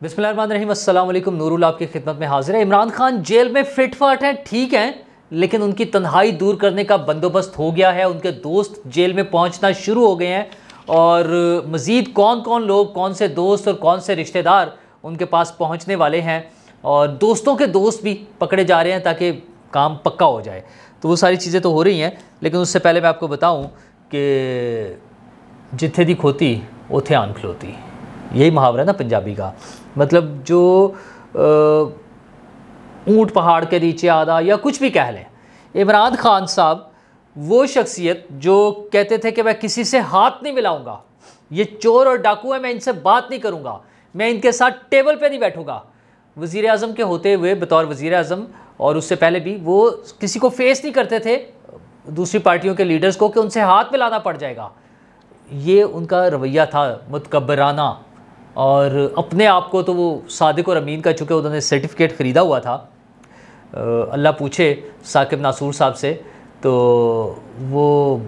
बिस्मिल्लाहिर्रहमानिर्रहीम, अस्सलाम वालेकुम। नूरुल आपकी खिदमत में हाजिर है। इमरान खान जेल में फिट फाट हैं, ठीक हैं, लेकिन उनकी तन्हाई दूर करने का बंदोबस्त हो गया है। उनके दोस्त जेल में पहुंचना शुरू हो गए हैं और मज़ीद कौन कौन लोग, कौन से दोस्त और कौन से रिश्तेदार उनके पास पहुंचने वाले हैं और दोस्तों के दोस्त भी पकड़े जा रहे हैं ताकि काम पक्का हो जाए। तो वो सारी चीज़ें तो हो रही हैं, लेकिन उससे पहले मैं आपको बताऊं कि जिथे दी खोती उथे आन खलोती, यही मुहावरा है ना पंजाबी का। मतलब जो ऊंट पहाड़ के नीचे आधा या कुछ भी कह लें, इमरान खान साहब वो शख्सियत जो कहते थे कि मैं किसी से हाथ नहीं मिलाऊंगा, ये चोर और डाकू है, मैं इनसे बात नहीं करूंगा, मैं इनके साथ टेबल पे नहीं बैठूंगा। वज़ीर आज़म के होते हुए, बतौर वज़ीर आज़म और उससे पहले भी, वो किसी को फेस नहीं करते थे, दूसरी पार्टियों के लीडर्स को, कि उनसे हाथ मिलाना पड़ जाएगा। ये उनका रवैया था मुतकब्बराना। और अपने आप को तो वो सादिक और अमीन का, चूँकि उन्होंने सर्टिफिकेट ख़रीदा हुआ था, अल्लाह पूछे साकिब नासूर साहब से, तो वो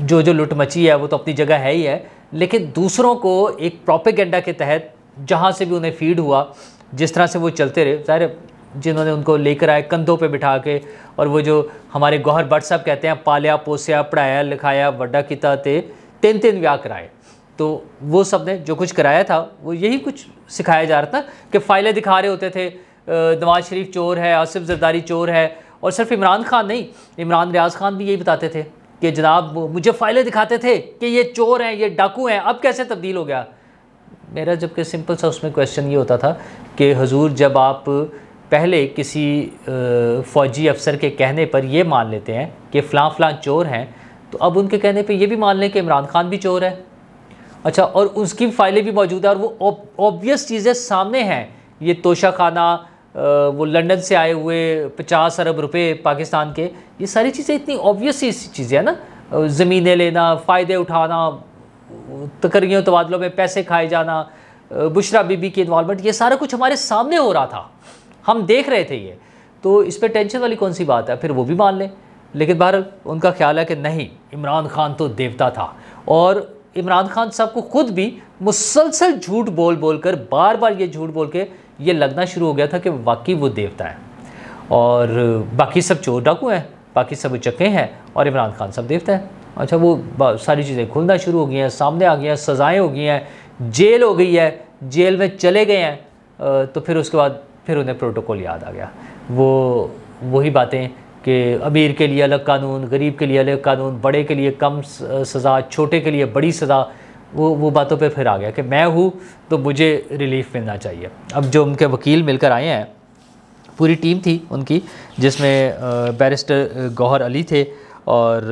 जो लुट मची है वो तो अपनी जगह है ही है, लेकिन दूसरों को एक प्रोपेगेंडा के तहत जहाँ से भी उन्हें फीड हुआ, जिस तरह से वो चलते रहे, ज़ाहिर जिन्होंने उनको लेकर आए कंधों पे बिठा के, और वो जो हमारे गौहर भट्ट साहब कहते हैं, पालिया पोसिया पढ़ाया लिखाया वड्डा किता ते तीन तीन व्याह कराए, तो वो सब ने जो कुछ कराया था वो यही कुछ सिखाया जा रहा था कि फ़ाइलें दिखा रहे होते थे, नवाज़ शरीफ चोर है, आसिफ जरदारी चोर है। और सिर्फ इमरान खान नहीं, इमरान रियाज खान भी यही बताते थे कि जनाब मुझे फ़ाइलें दिखाते थे कि ये चोर हैं, ये डाकू हैं, अब कैसे तब्दील हो गया। मेरा जबकि सिंपल सा उसमें क्वेश्चन ये होता था कि हुजूर, जब आप पहले किसी फ़ौजी अफसर के कहने पर ये मान लेते हैं कि फ़लाँ चोर हैं, तो अब उनके कहने पे ये भी मान लें कि इमरान खान भी चोर है। अच्छा, और उसकी फ़ाइलें भी मौजूद है और वो ऑब्वियस चीज़ें सामने हैं। ये तोशा खाना, वो लंदन से आए हुए 50 अरब रुपए पाकिस्तान के, ये सारी चीज़ें इतनी ऑब्वियस सी चीज़ें हैं ना। ज़मीनें लेना, फ़ायदे उठाना, तकरीयों तबादलों में पैसे खाए जाना, बुशरा बीबी की इन्वॉल्वमेंट, ये सारा कुछ हमारे सामने हो रहा था, हम देख रहे थे ये। तो इस पर टेंशन वाली कौन सी बात है, फिर वो भी मान लें। लेकिन बहरहाल उनका ख्याल है कि नहीं, इमरान खान तो देवता था। और इमरान खान साहब को ख़ुद भी मुसलसल झूठ बोल बोल कर, बार बार ये झूठ बोल के ये लगना शुरू हो गया था कि वाकई वो देवता है और बाकी सब चोर डाकू हैं, बाकी सब चक्के हैं और इमरान खान साहब देवता है। अच्छा, वो सारी चीज़ें खुलना शुरू हो गई हैं, सामने आ गई हैं, सज़ाएँ हो गई हैं, जेल हो गई है, जेल में चले गए हैं। तो फिर उसके बाद फिर उन्हें प्रोटोकॉल याद आ गया, वो वही बातें कि अमीर के लिए अलग कानून, गरीब के लिए अलग कानून, बड़े के लिए कम सज़ा, छोटे के लिए बड़ी सज़ा। वो बातों पे फिर आ गया कि मैं हूँ तो मुझे रिलीफ मिलना चाहिए। अब जो उनके वकील मिलकर आए हैं, पूरी टीम थी उनकी, जिसमें बैरिस्टर गौहर अली थे और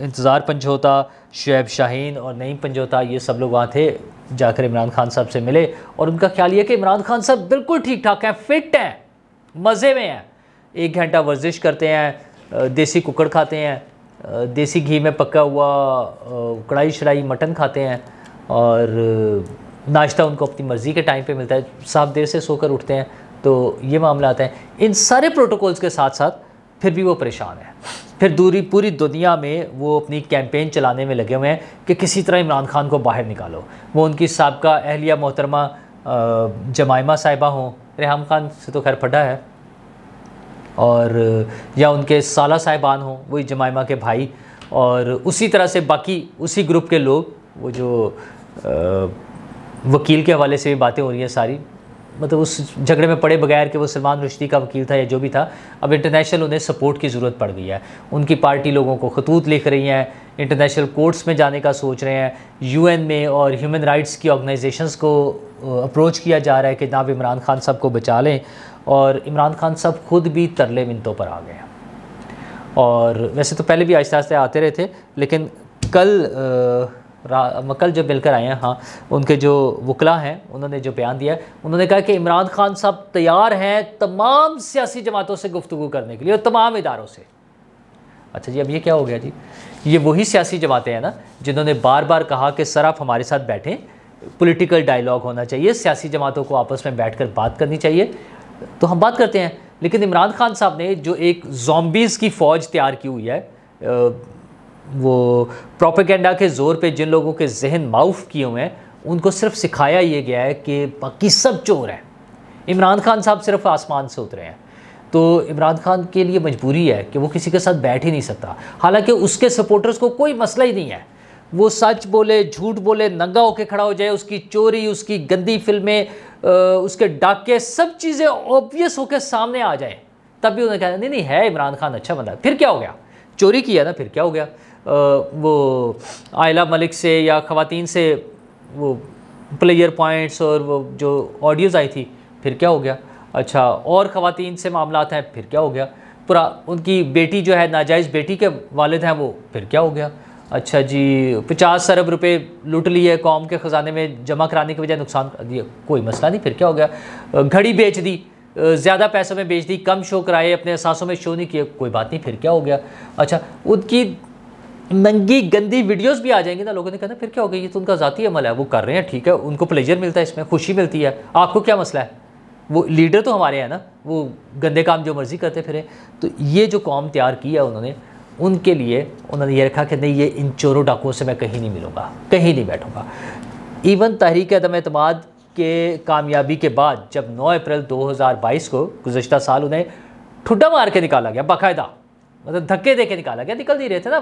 इंतज़ार पंजोता, शुएब शाहीन और नईम पंजोता, ये सब लोग वहाँ थे। जाकर इमरान खान साहब से मिले और उनका ख्याल ये कि इमरान खान साहब बिल्कुल ठीक ठाक हैं, फिट हैं, मज़े में हैं, 1 घंटा वर्जिश करते हैं, देसी कुकड़ खाते हैं, देसी घी में पका हुआ कढ़ाई शढ़ाई मटन खाते हैं और नाश्ता उनको अपनी मर्ज़ी के टाइम पे मिलता है। साहब देर से सोकर उठते हैं, तो ये मामला आता है। इन सारे प्रोटोकॉल्स के साथ साथ फिर भी वो परेशान है। फिर पूरी दुनिया में वो अपनी कैंपेन चलाने में लगे हुए हैं कि किसी तरह इमरान खान को बाहर निकालो। वो उनकी साबका अहलिया मोहतरमा जमाइमा साहिबा हों, रेहाम खान से तो खैर फटा है, और या उनके साला साहिबान हों, वही जमाइमा के भाई, और उसी तरह से बाकी उसी ग्रुप के लोग, वो जो वकील के हवाले से भी बातें हो रही हैं सारी, मतलब उस झगड़े में पड़े बगैर कि वो सलमान रुश्दी का वकील था या जो भी था, अब इंटरनेशनल उन्हें सपोर्ट की ज़रूरत पड़ गई है। उनकी पार्टी लोगों को खतूत लिख रही हैं, इंटरनेशनल कोर्ट्स में जाने का सोच रहे हैं, यूएन में और ह्यूमन राइट्स की ऑर्गेनाइजेशंस को अप्रोच किया जा रहा है कि जनाब इमरान खान साहब को बचा लें। और इमरान खान साहब ख़ुद भी तरले मिनतों पर आ गए हैं। और वैसे तो पहले भी आहिस्ता आहिस्ता आते रहे थे, लेकिन कल जब मिलकर आए हैं, हाँ, उनके जो वकला हैं उन्होंने जो बयान दिया, उन्होंने कहा कि इमरान खान साहब तैयार हैं तमाम सियासी जमातों से गुफ्तगू करने के लिए और तमाम इदारों से। अच्छा जी, अब ये क्या हो गया जी? ये वही सियासी जमातें हैं ना जिन्होंने बार बार कहा कि सर आप हमारे साथ बैठें, पॉलिटिकल डायलॉग होना चाहिए, सियासी जमातों को आपस में बैठ कर बात करनी चाहिए, तो हम बात करते हैं। लेकिन इमरान खान साहब ने जो एक ज़ॉम्बीज़ की फ़ौज तैयार की हुई है, वो प्रोपेगेंडा के ज़ोर पे जिन लोगों के जहन माउफ किए हुए हैं, उनको सिर्फ सिखाया ये गया है कि बाकी सब चोर हैं, इमरान खान साहब सिर्फ आसमान से उतरे हैं। तो इमरान खान के लिए मजबूरी है कि वो किसी के साथ बैठ ही नहीं सकता। हालांकि उसके सपोर्टर्स को कोई मसला ही नहीं है, वो सच बोले झूठ बोले नंगा होकर खड़ा हो जाए, उसकी चोरी, उसकी गंदी फिल्में, उसके डाके, सब चीज़ें ऑब्वियस होकर सामने आ जाए, तब भी उन्हें कहना नहीं है इमरान खान अच्छा बंदा है। फिर क्या हो गया, चोरी किया ना, फिर क्या हो गया, वो आयला मलिक से या ख़वातीन से वो प्लेयर पॉइंट्स और वो जो ऑडियोज़ आई थी, फिर क्या हो गया। अच्छा, और ख़वातीन से मामलात हैं, फिर क्या हो गया। पूरा उनकी बेटी जो है नाजायज़ बेटी के वालिद हैं वो, फिर क्या हो गया। अच्छा जी, 50 अरब रुपए लूट लिए कौम के ख़जाने में जमा कराने की वजह नुकसान कर दिया, कोई मसला नहीं, फिर क्या हो गया। घड़ी बेच दी, ज़्यादा पैसों में बेच दी, कम शो कराए, अपने एहसासों में शो नहीं किए, कोई बात नहीं, फिर क्या हो गया। अच्छा, उनकी नंगी गंदी वीडियोस भी आ जाएंगी ना, लोगों ने कहना फिर क्या हो गया, ये तो उनका ज़ाती अमल है, वो कर रहे हैं, ठीक है, उनको प्लेजर मिलता है, इसमें खुशी मिलती है, आपको क्या मसला है। वो लीडर तो हमारे हैं ना, वो गंदे काम जो मर्ज़ी करते फिरे। तो ये जो कौम तैयार की है उन्होंने, उनके लिए उन्होंने ये रखा कि नहीं, ये इन चोरों डाकुओं से मैं कहीं नहीं मिलूँगा, कहीं नहीं बैठूँगा। इवन तहरीक अदम एतमाद के कामयाबी के बाद जब 9 अप्रैल 2022 को गुज़श्ता साल उन्हें ठुड्डा मार के निकाला गया, बाकायदा मतलब धक्के दे के निकाला गया, निकल नहीं रहे थे ना,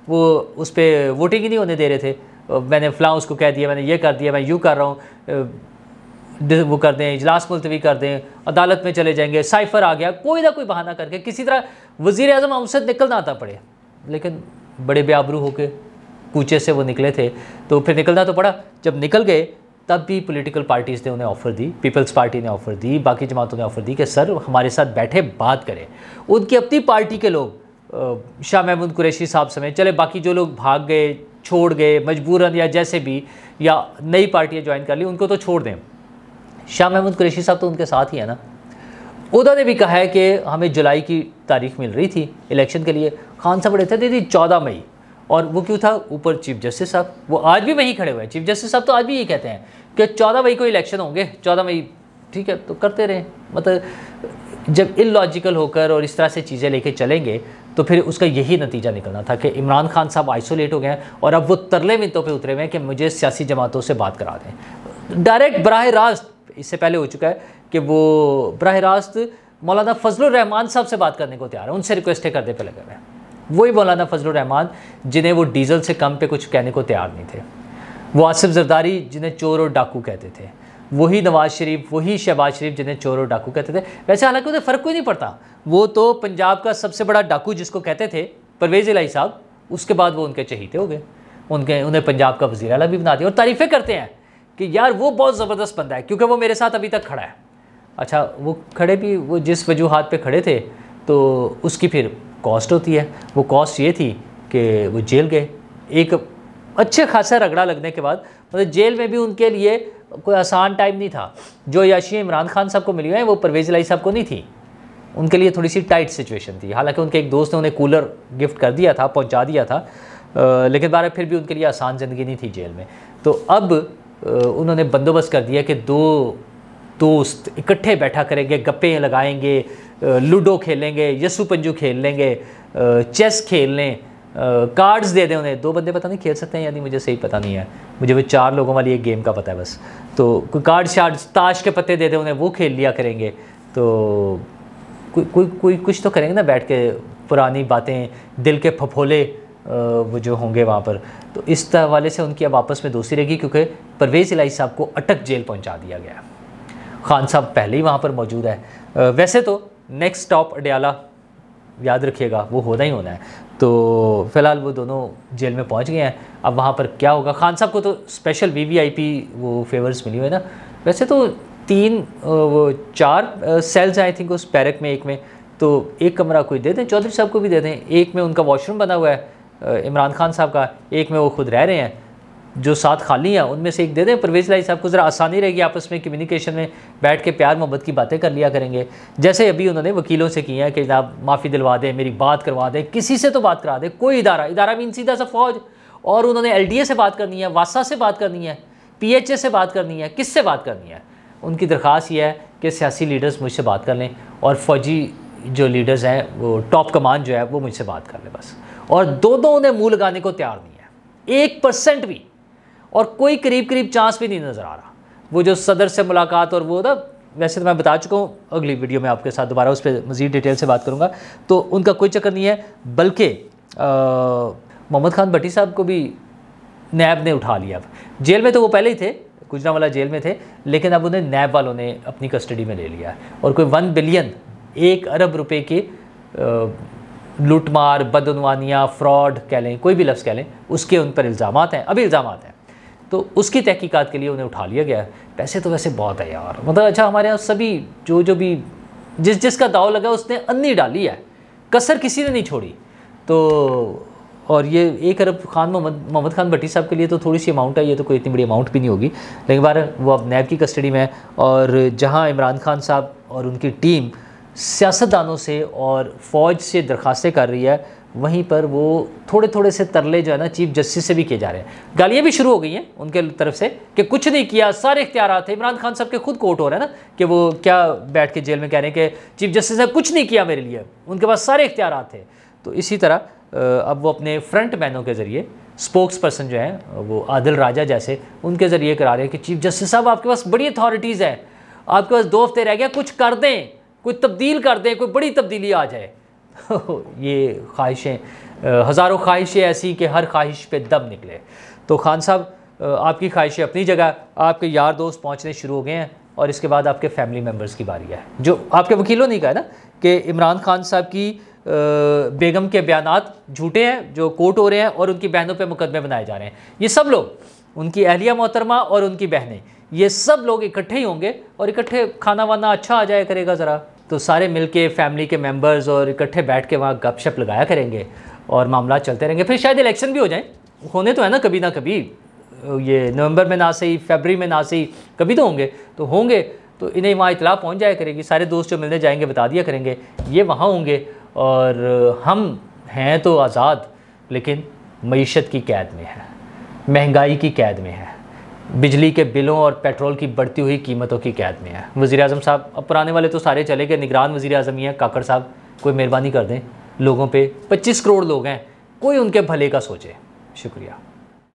वो उस पर वोटिंग ही नहीं होने दे रहे थे, मैंने फ़लाँ उसको कह दिया, मैंने ये कर दिया, मैं यूँ कर रहा हूँ, वो कर दें, इजलास मुलतवी कर दें, अदालत में चले जाएंगे, साइफ़र आ गया, कोई ना कोई बहाना करके किसी तरह वज़ीर आज़म हमसे निकलना आता पड़े। लेकिन बड़े बेआबरू होके कूचे से वो निकले थे, तो फिर निकलना तो पड़ा। जब निकल गए तब भी पॉलिटिकल पार्टीज़ ने उन्हें ऑफ़र दी, पीपल्स पार्टी ने ऑफ़र दी, बाकी जमातों ने ऑफ़र दी कि सर हमारे साथ बैठे बात करें। उनकी अपनी पार्टी के लोग, शाह महमूद कुरैशी साहब समेत, चले बाकी जो लोग भाग गए, छोड़ गए मजबूरन या जैसे भी, या नई पार्टियाँ ज्वाइन कर ली, उनको तो छोड़ दें, शाह महमूद कुरैशी साहब तो उनके साथ ही है ना। उन्होंने भी कहा है कि हमें जुलाई की तारीख मिल रही थी इलेक्शन के लिए, खान साहब बड़े थे दीदी 14 मई, और वो क्यों था, ऊपर चीफ जस्टिस साहब, वो आज भी वहीं खड़े हुए हैं, चीफ जस्टिस साहब तो आज भी यही कहते हैं कि 14 मई को इलेक्शन होंगे, 14 मई, ठीक है, तो करते रहें। मतलब जब इलॉजिकल होकर और इस तरह से चीज़ें लेके चलेंगे तो फिर उसका यही नतीजा निकलना था कि इमरान खान साहब आइसोलेट हो गए हैं, और अब वो तरले मिनटों पे उतरे हुए हैं कि मुझे सियासी जमातों से बात करा दें। डायरेक्ट बराह रास्त, इससे पहले हो चुका है कि वो बराह रास्त मौलाना फजलुर रहमान साहब से बात करने को तैयार है, उनसे रिक्वेस्टें करने पे लगे हुए हैं। वही मौलाना फजलुर रहमान जिन्हें वो डीजल से कम पे कुछ कहने को तैयार नहीं थे, वो आसिफ जरदारी जिन्हें चोर और डाकू कहते थे, वही नवाज शरीफ, वही शहबाज शरीफ जिन्हें चोर और डाकू कहते थे। वैसे हालांकि उन्हें फ़र्क कोई नहीं पड़ता, वो तो पंजाब का सबसे बड़ा डाकू जिसको कहते थे परवेज़ इलाही साहब, उसके बाद वो उनके चहीते हो गए, उन्हें पंजाब का वज़ीर आला भी बना दिया, और तारीफ़ें करते हैं कि यार वो बहुत ज़बरदस्त बंदा है क्योंकि वो मेरे साथ अभी तक खड़ा है। अच्छा, वो खड़े भी वो जिस वजूहात पे खड़े थे तो उसकी फिर कॉस्ट होती है। वो कॉस्ट ये थी कि वो जेल गए, एक अच्छे खासा रगड़ा लगने के बाद, मतलब जेल में भी उनके लिए कोई आसान टाइम नहीं था। जो याशियाँ इमरान खान साहब को मिली हैं वो परवेज़ इलाही साहब को नहीं थी, उनके लिए थोड़ी सी टाइट सिचुएशन थी। हालांकि उनके एक दोस्त ने उन्हें कूलर गिफ्ट कर दिया था, पहुंचा दिया था, लेकिन बार फिर भी उनके लिए आसान ज़िंदगी नहीं थी जेल में। तो अब उन्होंने बंदोबस्त कर दिया कि 2 दोस्त इकट्ठे बैठा करेंगे, गप्पे लगाएंगे, लूडो खेलेंगे, यस्सू पंजू खेल लेंगे, चेस खेल लें, कार्ड्स दे दें उन्हें। 2 बंदे पता नहीं खेल सकते हैं या नहीं, मुझे सही पता नहीं है, मुझे वो 4 लोगों वाली एक गेम का पता है बस। तो कोई कार्ड शार्ड ताश के पत्ते दे दें उन्हें, वो खेल लिया करेंगे। तो कोई कुछ तो करेंगे ना बैठ के, पुरानी बातें, दिल के फफोले वो जो होंगे वहाँ पर। तो इस हवाले से उनकी अब आपस में दोस्ती रहेगी, क्योंकि परवेज़ इलाही साहब को अटक जेल पहुँचा दिया गया। खान साहब पहले ही वहाँ पर मौजूद है। वैसे तो नेक्स्ट स्टॉप अडयाला, याद रखिएगा, वो होना ही होना है। तो फ़िलहाल वो दोनों जेल में पहुँच गए हैं। अब वहाँ पर क्या होगा, खान साहब को तो स्पेशल VVIP वो फेवर्स मिली हुई है ना। वैसे तो 4 सेल्स आई थिंक उस बैरक में, एक में तो एक कमरा कोई दे दें, चौधरी साहब को भी दे दें। एक में उनका वॉशरूम बना हुआ है इमरान खान साहब का, एक में वो खुद रह रहे हैं, जो 7 खाली हैं उनमें से एक दे दें परवेज़ इलाही साहब को, ज़रा आसानी रहेगी, आपस में कम्युनिकेशन में बैठ के प्यार मोहब्बत की बातें कर लिया करेंगे। जैसे अभी उन्होंने वकीलों से की है कि जनाब माफ़ी दिलवा दें, मेरी बात करवा दें, किसी से तो बात करा दें, कोई इदारा मीन सीधा सा फ़ौज, और उन्होंने LDA से बात करनी है, वासा से बात करनी है, PHA से बात करनी है, किससे बात करनी है। उनकी दरख्वास्त ये है कि सियासी लीडर्स मुझसे बात कर लें, और फ़ौजी जो लीडर्स हैं, वो टॉप कमान जो है वो मुझसे बात कर ले बस। और दोनों उन्हें मुँह लगाने को तैयार नहीं है 1% भी। और कोई करीब करीब चांस भी नहीं नज़र आ रहा। वो जो सदर से मुलाकात और वो ना, वैसे तो मैं बता चुका हूँ, अगली वीडियो में आपके साथ दोबारा उस पर मज़ीद डिटेल से बात करूँगा, तो उनका कोई चक्कर नहीं है। बल्कि मोहम्मद खान भट्टी साहब को भी नैब ने उठा लिया। अब जेल में तो वो पहले ही थे, गुजरांवाला जेल में थे, लेकिन अब उन्हें नैब वालों ने अपनी कस्टडी में ले लिया और कोई 1 बिलियन 1 अरब रुपए के लूटमार, बदउनवानियाँ, फ्रॉड कह लें, कोई भी लफ्ज़ कह लें, उसके उन पर इल्ज़ामात हैं, अभी इल्ज़ामात हैं। तो उसकी तहकीकात के लिए उन्हें उठा लिया गया है। पैसे तो वैसे बहुत है यार, मतलब अच्छा हमारे यहाँ सभी जो भी जिसका दाव लगा उसने अन्नी डाली है, कसर किसी ने नहीं छोड़ी। तो और ये 1 अरब मोहम्मद खान भट्टी साहब के लिए तो थोड़ी सी अमाउंट है, ये तो कोई इतनी बड़ी अमाउंट भी नहीं होगी, लेकिन बार वो अब नैब की कस्टडी में है। और जहाँ इमरान खान साहब और उनकी टीम सियासतदानों से और फ़ौज से दरख्वास्तें कर रही है, वहीं पर वो थोड़े थोड़े से तरले जो है ना चीफ जस्टिस से भी किए जा रहे हैं। गालियाँ भी शुरू हो गई हैं उनके तरफ से कि कुछ नहीं किया, सारे इख्तियार थे। इमरान खान साहब के खुद कोर्ट हो रहा है ना कि वो क्या बैठ के जेल में कह रहे हैं कि चीफ जस्टिस ने कुछ नहीं किया मेरे लिए, उनके पास सारे इख्तियार थे। तो इसी तरह अब वो अपने फ्रंट मैनों के ज़रिए, स्पोक्स पर्सन जो हैं वो आदिल राजा जैसे, उनके ज़रिए करा रहे हैं कि चीफ जस्टिस साहब आपके पास बड़ी अथॉरिटीज़ हैं, आपके पास 2 हफ्ते रह गया, कुछ कर दें, कोई तब्दील कर दें, कोई बड़ी तब्दीली आ जाए। ये ख्वाहिशें, हज़ारों ख्वाहिशें ऐसी कि हर ख्वाहिश पे दम निकले। तो खान साहब आपकी ख्वाहिशें अपनी जगह, आपके यार दोस्त पहुँचने शुरू हो गए हैं और इसके बाद आपके फैमिली मेम्बर्स की बारी है। जो आपके वकीलों ने कहा ना कि इमरान खान साहब की बेगम के बयानात झूठे हैं जो कोर्ट हो रहे हैं और उनकी बहनों पे मुकदमे बनाए जा रहे हैं, ये सब लोग, उनकी अहलिया मोहतरमा और उनकी बहनें, ये सब लोग इकट्ठे ही होंगे और इकट्ठे खाना वाना अच्छा आ जाया करेगा ज़रा, तो सारे मिलके फैमिली के मेंबर्स और इकट्ठे बैठ के वहाँ गपशप लगाया करेंगे और मामला चलते रहेंगे। फिर शायद इलेक्शन भी हो जाए, होने तो है ना कभी ये नवंबर में ना सही, फरवरी में ना सही, कभी तो होंगे, तो होंगे तो इन्हें वहाँ इतला पहुँच जाया करेगी, सारे दोस्त जो मिलने जाएंगे बता दिया करेंगे, ये वहाँ होंगे और हम हैं तो आज़ाद लेकिन मईशत की कैद में है, महंगाई की कैद में है, बिजली के बिलों और पेट्रोल की बढ़ती हुई कीमतों की कैद में है। वज़ीर-ए-आज़म साहब, अब पुराने वाले तो सारे चले गए, निगरान वज़ीर-ए-आज़म ही हैं काकड़ साहब, कोई मेहरबानी कर दें लोगों पे, 25 करोड़ लोग हैं, कोई उनके भले का सोचे। शुक्रिया।